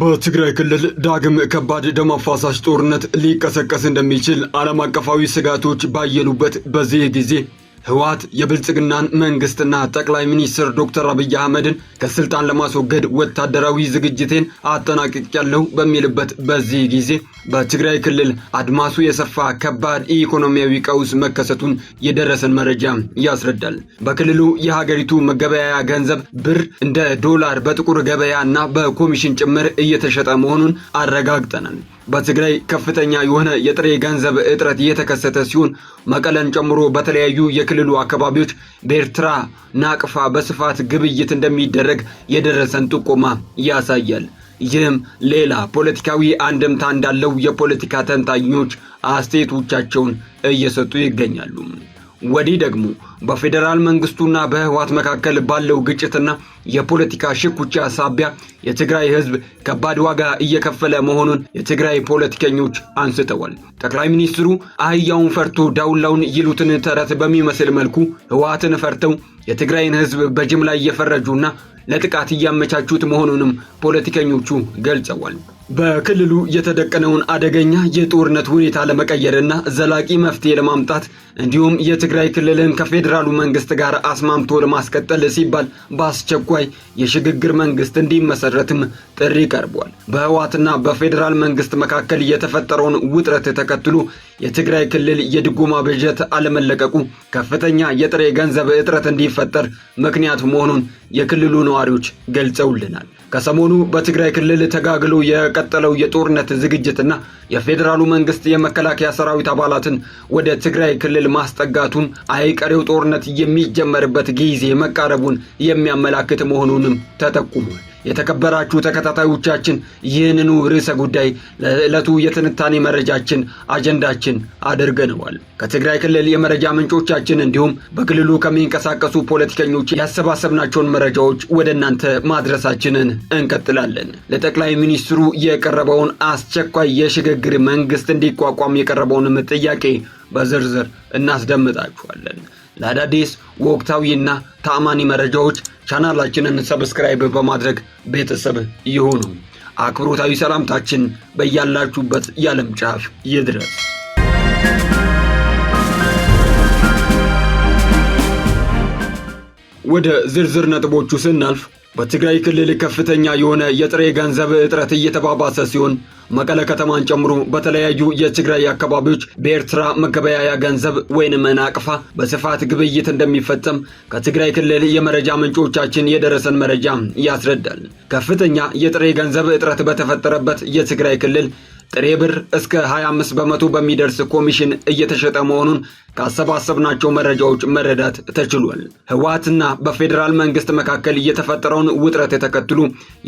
በትግራይ ክልል ዳግም ከባድ ደም አፋሳሽ ጦርነት ሊቀሰቀስ እንደሚችል ዓለም አቀፋዊ ስጋቶች ባየሉበት በዚህ ጊዜ ህወሓት የብልጽግናን መንግስትና ጠቅላይ ሚኒስትር ዶክተር አብይ አህመድን ከስልጣን ለማስወገድ ወታደራዊ ዝግጅቴን አጠናቅቄያለሁ በሚልበት በዚህ ጊዜ በትግራይ ክልል አድማሱ የሰፋ ከባድ ኢኮኖሚያዊ ቀውስ መከሰቱን የደረሰን መረጃ ያስረዳል። በክልሉ የሀገሪቱ መገበያያ ገንዘብ ብር እንደ ዶላር በጥቁር ገበያና በኮሚሽን ጭምር እየተሸጠ መሆኑን አረጋግጠናል። በትግራይ ከፍተኛ የሆነ የጥሬ ገንዘብ እጥረት እየተከሰተ ሲሆን መቀለን ጨምሮ በተለያዩ የክልሉ አካባቢዎች በኤርትራ ናቅፋ በስፋት ግብይት እንደሚደረግ የደረሰን ጥቆማ ያሳያል። ይህም ሌላ ፖለቲካዊ አንድምታ እንዳለው የፖለቲካ ተንታኞች አስተያየቶቻቸውን እየሰጡ ይገኛሉ። ወዲህ ደግሞ በፌደራል መንግስቱና በህወሓት መካከል ባለው ግጭትና የፖለቲካ ሽኩቻ ሳቢያ የትግራይ ህዝብ ከባድ ዋጋ እየከፈለ መሆኑን የትግራይ ፖለቲከኞች አንስተዋል። ጠቅላይ ሚኒስትሩ አህያውን ፈርቶ ዳውላውን ይሉትን ተረት በሚመስል መልኩ ህወሓትን ፈርተው የትግራይን ህዝብ በጅምላ እየፈረጁና ለጥቃት እያመቻቹት መሆኑንም ፖለቲከኞቹ ገልጸዋል። በክልሉ የተደቀነውን አደገኛ የጦርነት ሁኔታ ለመቀየርና ዘላቂ መፍትሄ ለማምጣት እንዲሁም የትግራይ ክልልን ከፌደራሉ መንግስት ጋር አስማምቶ ለማስቀጠል ሲባል በአስቸኳይ የሽግግር መንግስት እንዲመሰረትም ጥሪ ቀርቧል። በህወሓትና በፌደራል መንግስት መካከል የተፈጠረውን ውጥረት ተከትሎ የትግራይ ክልል የድጎማ በጀት አለመለቀቁ ከፍተኛ የጥሬ ገንዘብ እጥረት እንዲፈጠር ምክንያት መሆኑን የክልሉ ነዋሪዎች ገልጸውልናል። ከሰሞኑ በትግራይ ክልል ተጋግሎ የቀጠለው የጦርነት ዝግጅትና የፌደራሉ መንግስት የመከላከያ ሰራዊት አባላትን ወደ ትግራይ ክልል ማስጠጋቱን አይቀሬው ጦርነት የሚጀመርበት ጊዜ መቃረቡን የሚያመላክት መሆኑንም ተጠቁሟል። የተከበራችሁ ተከታታዮቻችን ይህንኑ ርዕሰ ጉዳይ ለዕለቱ የትንታኔ መረጃችን አጀንዳችን አድርገነዋል። ከትግራይ ክልል የመረጃ ምንጮቻችን እንዲሁም በክልሉ ከሚንቀሳቀሱ ፖለቲከኞች ያሰባሰብናቸውን መረጃዎች ወደ እናንተ ማድረሳችንን እንቀጥላለን። ለጠቅላይ ሚኒስትሩ የቀረበውን አስቸኳይ የሽግግር መንግስት እንዲቋቋም የቀረበውንም ጥያቄ በዝርዝር እናስደምጣችኋለን። ለአዳዲስ ወቅታዊና ተአማኒ መረጃዎች ቻናላችንን ሰብስክራይብ በማድረግ ቤተሰብ ይሁኑ። አክብሮታዊ ሰላምታችን በያላችሁበት የዓለም ጫፍ ይድረስ። ወደ ዝርዝር ነጥቦቹ ስናልፍ በትግራይ ክልል ከፍተኛ የሆነ የጥሬ ገንዘብ እጥረት እየተባባሰ ሲሆን መቀለ ከተማን ጨምሮ በተለያዩ የትግራይ አካባቢዎች በኤርትራ መገበያያ ገንዘብ ወይንም ናቅፋ በስፋት ግብይት እንደሚፈጸም ከትግራይ ክልል የመረጃ ምንጮቻችን የደረሰን መረጃ ያስረዳል። ከፍተኛ የጥሬ ገንዘብ እጥረት በተፈጠረበት የትግራይ ክልል ጥሬ ብር እስከ 25 በመቶ በሚደርስ ኮሚሽን እየተሸጠ መሆኑን ካሰባሰብናቸው መረጃዎች መረዳት ተችሏል። ህወሓትና በፌደራል መንግስት መካከል የተፈጠረውን ውጥረት ተከትሎ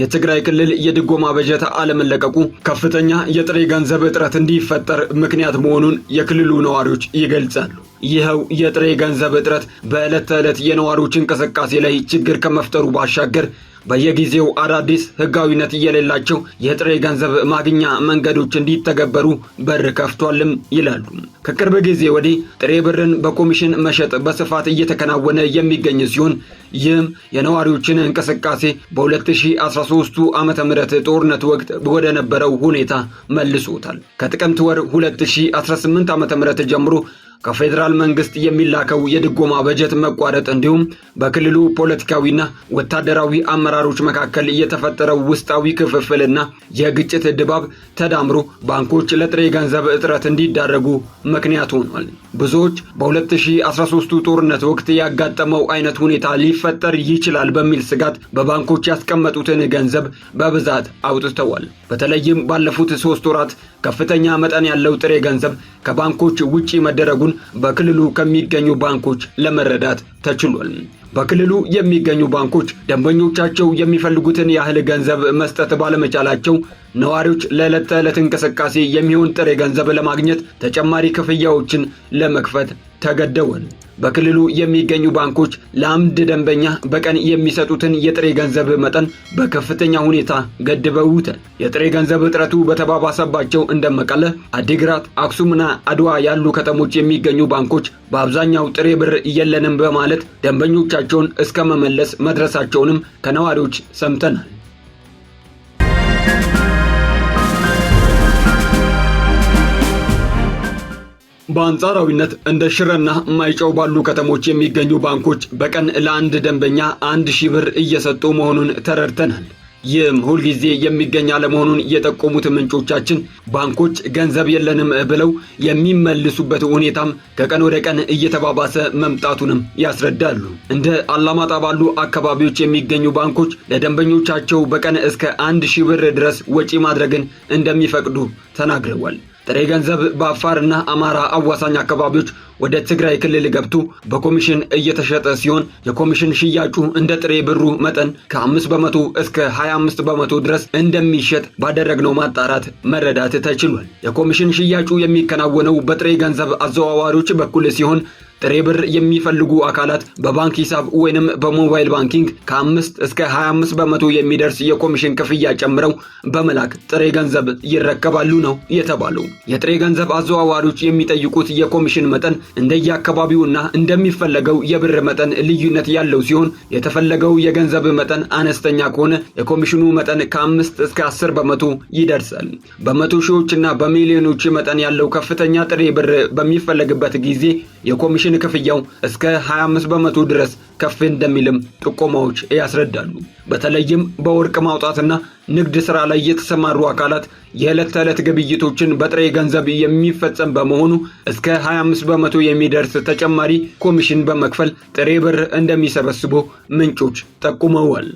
የትግራይ ክልል የድጎማ በጀት አለመለቀቁ ከፍተኛ የጥሬ ገንዘብ እጥረት እንዲፈጠር ምክንያት መሆኑን የክልሉ ነዋሪዎች ይገልጻሉ። ይኸው የጥሬ ገንዘብ እጥረት በዕለት ተዕለት የነዋሪዎች እንቅስቃሴ ላይ ችግር ከመፍጠሩ ባሻገር በየጊዜው አዳዲስ ህጋዊነት የሌላቸው የጥሬ ገንዘብ ማግኛ መንገዶች እንዲተገበሩ በር ከፍቷልም ይላሉ። ከቅርብ ጊዜ ወዲህ ጥሬ ብርን በኮሚሽን መሸጥ በስፋት እየተከናወነ የሚገኝ ሲሆን ይህም የነዋሪዎችን እንቅስቃሴ በ2013 ዓመተ ምህረት ጦርነት ወቅት ወደ ነበረው ሁኔታ መልሶታል። ከጥቅምት ወር 2018 ዓመተ ምህረት ጀምሮ ከፌደራል መንግስት የሚላከው የድጎማ በጀት መቋረጥ እንዲሁም በክልሉ ፖለቲካዊና ወታደራዊ አመራሮች መካከል የተፈጠረው ውስጣዊ ክፍፍልና የግጭት ድባብ ተዳምሮ ባንኮች ለጥሬ ገንዘብ እጥረት እንዲዳረጉ ምክንያት ሆኗል። ብዙዎች በ2013 ጦርነት ወቅት ያጋጠመው አይነት ሁኔታ ሊፈጠር ይችላል በሚል ስጋት በባንኮች ያስቀመጡትን ገንዘብ በብዛት አውጥተዋል። በተለይም ባለፉት 3 ወራት ከፍተኛ መጠን ያለው ጥሬ ገንዘብ ከባንኮች ውጪ መደረጉን በክልሉ ከሚገኙ ባንኮች ለመረዳት ተችሏል። በክልሉ የሚገኙ ባንኮች ደንበኞቻቸው የሚፈልጉትን ያህል ገንዘብ መስጠት ባለመቻላቸው ነዋሪዎች ለዕለት ተዕለት እንቅስቃሴ የሚሆን ጥሬ ገንዘብ ለማግኘት ተጨማሪ ክፍያዎችን ለመክፈት ተገደዋል። በክልሉ የሚገኙ ባንኮች ለአንድ ደንበኛ በቀን የሚሰጡትን የጥሬ ገንዘብ መጠን በከፍተኛ ሁኔታ ገድበውታል። የጥሬ ገንዘብ እጥረቱ በተባባሰባቸው እንደ መቀለ፣ አዲግራት፣ አክሱምና አድዋ ያሉ ከተሞች የሚገኙ ባንኮች በአብዛኛው ጥሬ ብር የለንም በማለት ደንበኞቻቸውን እስከ መመለስ መድረሳቸውንም ከነዋሪዎች ሰምተናል። በአንጻራዊነት እንደ ሽረና ማይጨው ባሉ ከተሞች የሚገኙ ባንኮች በቀን ለአንድ ደንበኛ 1000 ብር እየሰጡ መሆኑን ተረድተናል። ይህም ሁልጊዜ የሚገኝ አለመሆኑን የጠቆሙት ምንጮቻችን ባንኮች ገንዘብ የለንም ብለው የሚመልሱበት ሁኔታም ከቀን ወደ ቀን እየተባባሰ መምጣቱንም ያስረዳሉ። እንደ አላማጣ ባሉ አካባቢዎች የሚገኙ ባንኮች ለደንበኞቻቸው በቀን እስከ 1000 ብር ድረስ ወጪ ማድረግን እንደሚፈቅዱ ተናግረዋል። ጥሬ ገንዘብ በአፋርና አማራ አዋሳኝ አካባቢዎች ወደ ትግራይ ክልል ገብቶ በኮሚሽን እየተሸጠ ሲሆን የኮሚሽን ሽያጩ እንደ ጥሬ ብሩ መጠን ከ5 በመቶ እስከ 25 በመቶ ድረስ እንደሚሸጥ ባደረግነው ማጣራት መረዳት ተችሏል። የኮሚሽን ሽያጩ የሚከናወነው በጥሬ ገንዘብ አዘዋዋሪዎች በኩል ሲሆን ጥሬ ብር የሚፈልጉ አካላት በባንክ ሂሳብ ወይንም በሞባይል ባንኪንግ ከ5 እስከ 25 በመቶ የሚደርስ የኮሚሽን ክፍያ ጨምረው በመላክ ጥሬ ገንዘብ ይረከባሉ ነው የተባለው። የጥሬ ገንዘብ አዘዋዋሪዎች የሚጠይቁት የኮሚሽን መጠን እንደየአካባቢውና እንደሚፈለገው የብር መጠን ልዩነት ያለው ሲሆን የተፈለገው የገንዘብ መጠን አነስተኛ ከሆነ የኮሚሽኑ መጠን ከ5 እስከ 10 በመቶ ይደርሳል። በመቶ ሺዎችና በሚሊዮኖች መጠን ያለው ከፍተኛ ጥሬ ብር በሚፈለግበት ጊዜ የኮሚሽን ክፍያው እስከ 25 በመቶ ድረስ ከፍ እንደሚልም ጥቆማዎች ያስረዳሉ። በተለይም በወርቅ ማውጣትና ንግድ ስራ ላይ የተሰማሩ አካላት የዕለት ተዕለት ግብይቶችን በጥሬ ገንዘብ የሚፈጸም በመሆኑ እስከ 25 በመቶ የሚደርስ ተጨማሪ ኮሚሽን በመክፈል ጥሬ ብር እንደሚሰበስቡ ምንጮች ጠቁመዋል።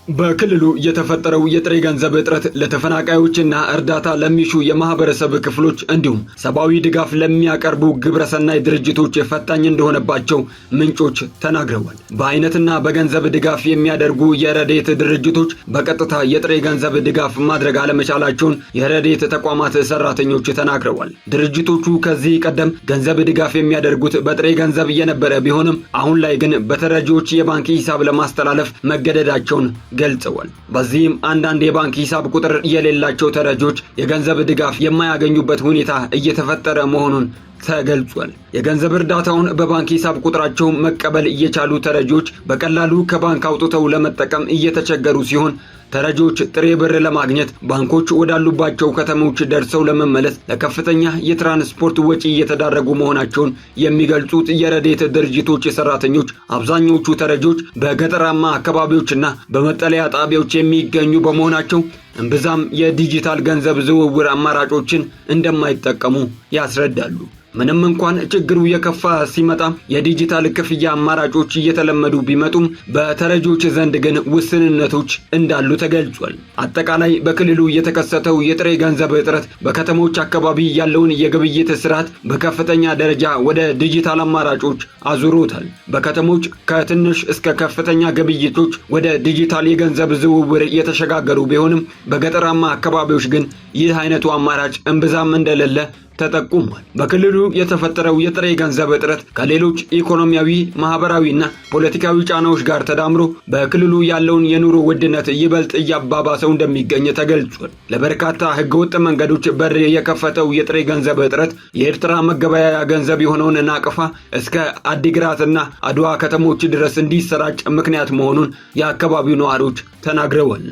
በክልሉ የተፈጠረው የጥሬ ገንዘብ እጥረት ለተፈናቃዮችና እርዳታ ለሚሹ የማህበረሰብ ክፍሎች እንዲሁም ሰብአዊ ድጋፍ ለሚያቀርቡ ግብረሰናይ ድርጅቶች ፈታኝ እንደሆነባቸው ምንጮች ተናግረዋል። በአይነትና በገንዘብ ድጋፍ የሚያደርጉ የረድኤት ድርጅቶች በቀጥታ የጥሬ ገንዘብ ድጋፍ ማድረግ አለመቻላቸውን የረድኤት ተቋማት ሰራተኞች ተናግረዋል። ድርጅቶቹ ከዚህ ቀደም ገንዘብ ድጋፍ የሚያደርጉት በጥሬ ገንዘብ የነበረ ቢሆንም አሁን ላይ ግን በተረጂዎች የባንክ ሂሳብ ለማስተላለፍ መገደዳቸውን ገልጸዋል። በዚህም አንዳንድ የባንክ ሂሳብ ቁጥር የሌላቸው ተረጂዎች የገንዘብ ድጋፍ የማያገኙበት ሁኔታ እየተፈጠረ መሆኑን ተገልጿል። የገንዘብ እርዳታውን በባንክ ሂሳብ ቁጥራቸው መቀበል እየቻሉ ተረጂዎች በቀላሉ ከባንክ አውጥተው ለመጠቀም እየተቸገሩ ሲሆን ተረጂዎች ጥሬ ብር ለማግኘት ባንኮች ወዳሉባቸው ከተሞች ደርሰው ለመመለስ ለከፍተኛ የትራንስፖርት ወጪ እየተዳረጉ መሆናቸውን የሚገልጹት የረድኤት ድርጅቶች ሰራተኞች አብዛኞቹ ተረጂዎች በገጠራማ አካባቢዎችና በመጠለያ ጣቢያዎች የሚገኙ በመሆናቸው እምብዛም የዲጂታል ገንዘብ ዝውውር አማራጮችን እንደማይጠቀሙ ያስረዳሉ። ምንም እንኳን ችግሩ የከፋ ሲመጣ የዲጂታል ክፍያ አማራጮች እየተለመዱ ቢመጡም በተረጂዎች ዘንድ ግን ውስንነቶች እንዳሉ ተገልጿል። አጠቃላይ በክልሉ የተከሰተው የጥሬ ገንዘብ እጥረት በከተሞች አካባቢ ያለውን የግብይት ስርዓት በከፍተኛ ደረጃ ወደ ዲጂታል አማራጮች አዙሮታል። በከተሞች ከትንሽ እስከ ከፍተኛ ግብይቶች ወደ ዲጂታል የገንዘብ ዝውውር የተሸጋገሩ ቢሆንም በገጠራማ አካባቢዎች ግን ይህ አይነቱ አማራጭ እምብዛም እንደሌለ ተጠቁሟል። በክልሉ የተፈጠረው የጥሬ ገንዘብ እጥረት ከሌሎች ኢኮኖሚያዊ፣ ማህበራዊና ፖለቲካዊ ጫናዎች ጋር ተዳምሮ በክልሉ ያለውን የኑሮ ውድነት ይበልጥ እያባባሰው እንደሚገኝ ተገልጿል። ለበርካታ ህገወጥ መንገዶች በር የከፈተው የጥሬ ገንዘብ እጥረት የኤርትራ መገበያያ ገንዘብ የሆነውን ናቅፋ እስከ አዲግራትና አድዋ ከተሞች ድረስ እንዲሰራጭ ምክንያት መሆኑን የአካባቢው ነዋሪዎች ተናግረዋል።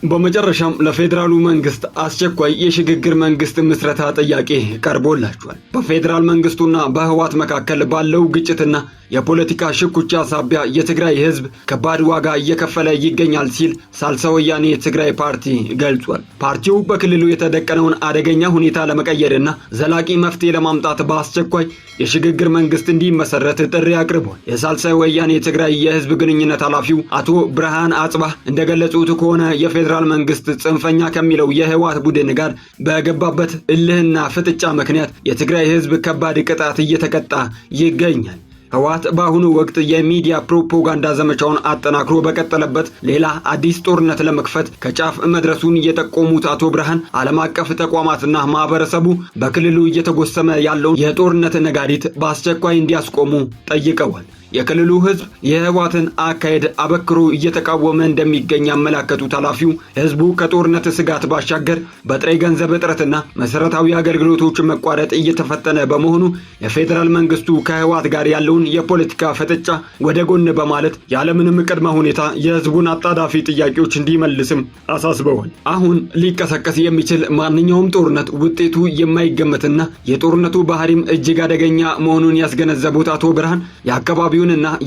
በመጨረሻም ለፌዴራሉ መንግስት አስቸኳይ የሽግግር መንግስት ምስረታ ጥያቄ ቀርቦላቸዋል። በፌዴራል መንግስቱና በህወሓት መካከል ባለው ግጭትና የፖለቲካ ሽኩቻ ሳቢያ የትግራይ ህዝብ ከባድ ዋጋ እየከፈለ ይገኛል ሲል ሳልሳይ ወያኔ ትግራይ ፓርቲ ገልጿል። ፓርቲው በክልሉ የተደቀነውን አደገኛ ሁኔታ ለመቀየርና ዘላቂ መፍትሄ ለማምጣት በአስቸኳይ የሽግግር መንግስት እንዲመሰረት ጥሪ አቅርቧል። የሳልሳይ ወያኔ ትግራይ የህዝብ ግንኙነት ኃላፊው አቶ ብርሃን አጽባህ እንደገለጹት ከሆነ የፌዴራል መንግስት ጽንፈኛ ከሚለው የህወሓት ቡድን ጋር በገባበት እልህና ፍጥጫ ምክንያት የትግራይ ህዝብ ከባድ ቅጣት እየተቀጣ ይገኛል። ህወሓት በአሁኑ ወቅት የሚዲያ ፕሮፓጋንዳ ዘመቻውን አጠናክሮ በቀጠለበት ሌላ አዲስ ጦርነት ለመክፈት ከጫፍ መድረሱን የጠቆሙት አቶ ብርሃን ዓለም አቀፍ ተቋማትና ማህበረሰቡ በክልሉ እየተጎሰመ ያለውን የጦርነት ነጋሪት በአስቸኳይ እንዲያስቆሙ ጠይቀዋል። የክልሉ ህዝብ የህወሓትን አካሄድ አበክሮ እየተቃወመ እንደሚገኝ ያመላከቱት ኃላፊው ህዝቡ ከጦርነት ስጋት ባሻገር በጥሬ ገንዘብ እጥረትና መሰረታዊ አገልግሎቶች መቋረጥ እየተፈተነ በመሆኑ የፌዴራል መንግስቱ ከህወሓት ጋር ያለውን የፖለቲካ ፍጥጫ ወደ ጎን በማለት ያለምንም ቅድመ ሁኔታ የህዝቡን አጣዳፊ ጥያቄዎች እንዲመልስም አሳስበዋል። አሁን ሊቀሰቀስ የሚችል ማንኛውም ጦርነት ውጤቱ የማይገመትና የጦርነቱ ባህሪም እጅግ አደገኛ መሆኑን ያስገነዘቡት አቶ ብርሃን የአካባቢውንና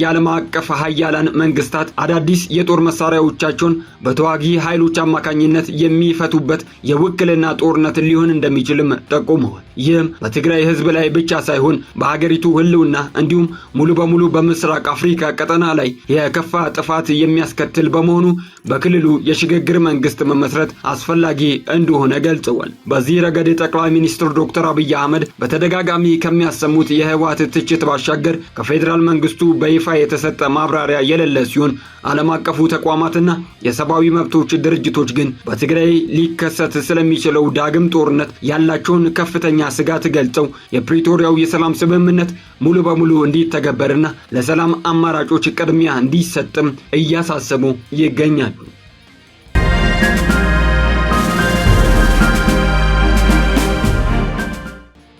የዓለም አቀፍ ሀያላን መንግስታት አዳዲስ የጦር መሳሪያዎቻቸውን በተዋጊ ኃይሎች አማካኝነት የሚፈቱበት የውክልና ጦርነት ሊሆን እንደሚችልም ጠቁመዋል። ይህም በትግራይ ህዝብ ላይ ብቻ ሳይሆን በሀገሪቱ ህልውና እንዲሁም ሙሉ በሙሉ በምስራቅ አፍሪካ ቀጠና ላይ የከፋ ጥፋት የሚያስከትል በመሆኑ በክልሉ የሽግግር መንግስት መመስረት አስፈላጊ እንደሆነ ገልጸዋል። በዚህ ረገድ ጠቅላይ ሚኒስትር ዶክተር አብይ አህመድ በተደጋጋሚ ከሚያሰሙት የህወሓት ትችት ባሻገር ከፌዴራል መንግስቱ በይፋ የተሰጠ ማብራሪያ የሌለ ሲሆን ዓለም አቀፉ ተቋማትና የሰብአዊ መብቶች ድርጅቶች ግን በትግራይ ሊከሰት ስለሚችለው ዳግም ጦርነት ያላቸውን ከፍተኛ ስጋት ገልጸው የፕሪቶሪያው የሰላም ስምምነት ሙሉ በሙሉ እንዲተገበርና ለሰላም አማራጮች ቅድሚያ እንዲሰጥም እያሳሰቡ ይገኛሉ።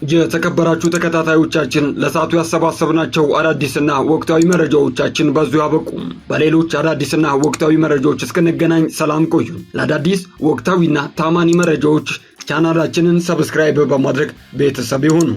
የተከበራችሁ ተከታታዮቻችን ለሰዓቱ ያሰባሰብናቸው አዳዲስና ወቅታዊ መረጃዎቻችን በዚሁ ያበቁ። በሌሎች አዳዲስና ወቅታዊ መረጃዎች እስክንገናኝ ሰላም ቆዩ። ለአዳዲስ ወቅታዊና ታማኒ መረጃዎች ቻናላችንን ሰብስክራይብ በማድረግ ቤተሰብ ይሁኑ።